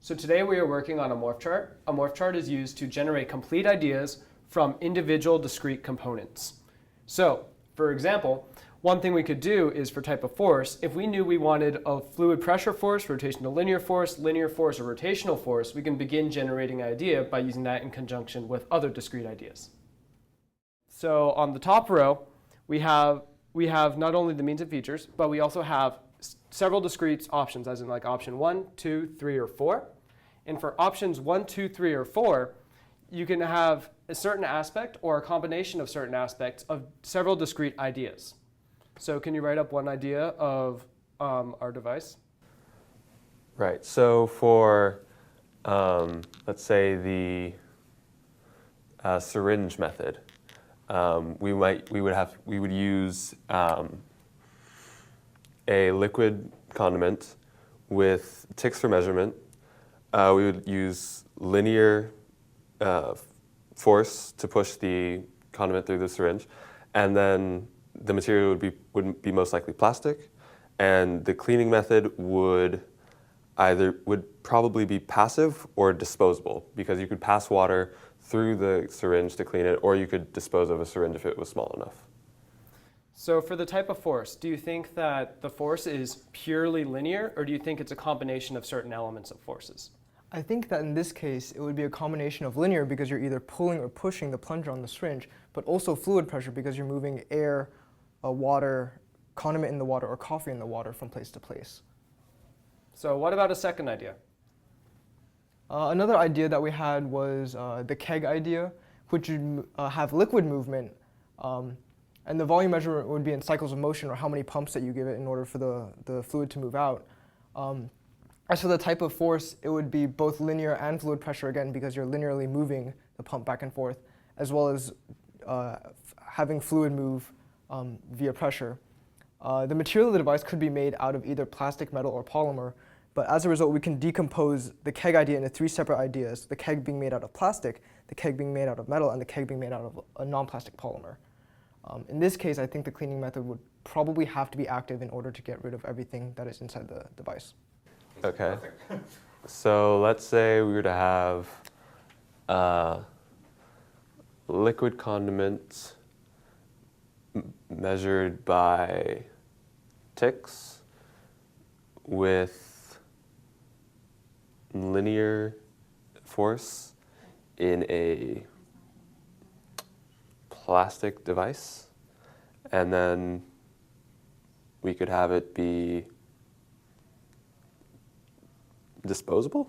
So today we are working on a morph chart. A morph chart is used to generate complete ideas from individual discrete components. So, for example, one thing we could do is for type of force, if we knew we wanted a fluid pressure force, rotational linear force, or rotational force, we can begin generating an idea by using that in conjunction with other discrete ideas. So on the top row, we have not only the means and features, but we also have several discrete options, as in like option 1, 2, 3, or 4. And for options 1, 2, 3, or 4, you can have a certain aspect or a combination of certain aspects of several discrete ideas. So can you write up one idea of our device? Right. So for, let's say the syringe method, we would use a liquid condiment with ticks for measurement. We would use linear force to push the condiment through the syringe, and then the material would be most likely plastic, and the cleaning method would probably be passive or disposable, because you could pass water through the syringe to clean it, or you could dispose of a syringe if it was small enough. So for the type of force, do you think that the force is purely linear, or do you think it's a combination of certain elements of forces? I think that in this case, it would be a combination of linear because you're either pulling or pushing the plunger on the syringe, but also fluid pressure because you're moving air, water, condiment in the water, or coffee in the water from place to place. So what about a second idea? Another idea that we had was the keg idea, which would have liquid movement, and the volume measurement would be in cycles of motion, or how many pumps that you give it in order for the fluid to move out. As for the type of force, it would be both linear and fluid pressure again, because you're linearly moving the pump back and forth, as well as having fluid move via pressure. The material of the device could be made out of either plastic, metal, or polymer, but as a result, we can decompose the keg idea into 3 separate ideas, the keg being made out of plastic, the keg being made out of metal, and the keg being made out of a non-plastic polymer. In this case, I think the cleaning method would probably have to be active in order to get rid of everything that is inside the device. Okay. So let's say we were to have liquid condiment measured by ticks with linear force in a plastic device, and then we could have it be disposable.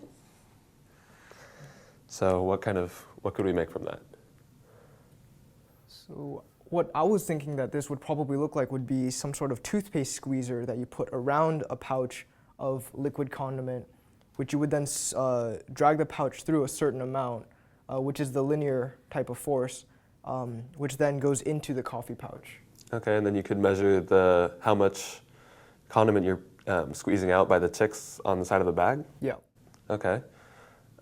So what could we make from that? So what I was thinking that this would probably look like would be some sort of toothpaste squeezer that you put around a pouch of liquid condiment, which you would then drag the pouch through a certain amount, which is the linear type of force, which then goes into the coffee pouch. Okay, and then you could measure how much condiment you're squeezing out by the ticks on the side of the bag? Yeah. Okay.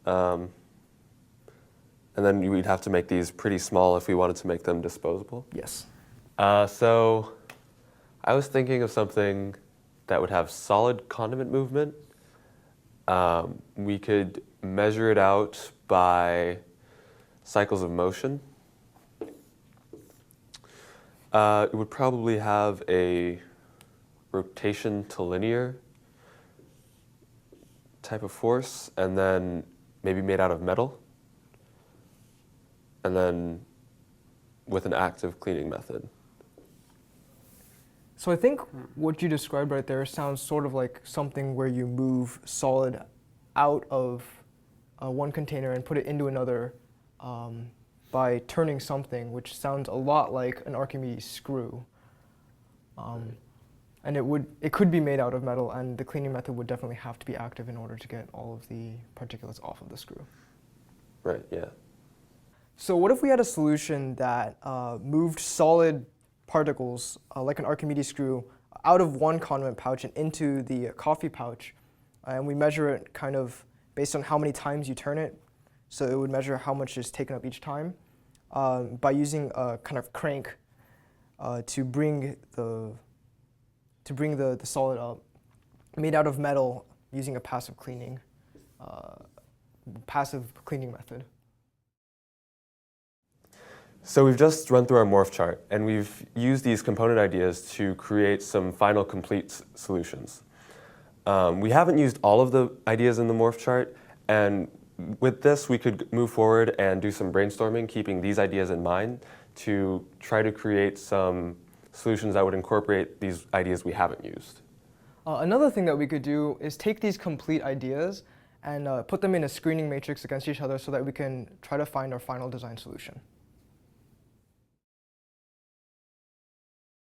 And then we'd have to make these pretty small if we wanted to make them disposable? Yes. So I was thinking of something that would have solid condiment movement. We could measure it out by cycles of motion. It would probably have a rotation to linear type of force, and then maybe made out of metal, and then with an active cleaning method. So I think what you described right there sounds sort of like something where you move solid out of one container and put it into another by turning something, which sounds a lot like an Archimedes screw. And it could be made out of metal, and the cleaning method would definitely have to be active in order to get all of the particulates off of the screw. Right, yeah. So what if we had a solution that moved solid particles, like an Archimedes screw, out of one condiment pouch and into the coffee pouch, and we measure it kind of based on how many times you turn it, so it would measure how much is taken up each time, by using a kind of crank to bring the solid up, made out of metal using a passive cleaning passive cleaning method. So we've just run through our morph chart, and we've used these component ideas to create some final complete solutions. We haven't used all of the ideas in the morph chart, and with this we could move forward and do some brainstorming, keeping these ideas in mind to try to create some solutions that would incorporate these ideas we haven't used. Another thing that we could do is take these complete ideas and put them in a screening matrix against each other so that we can try to find our final design solution.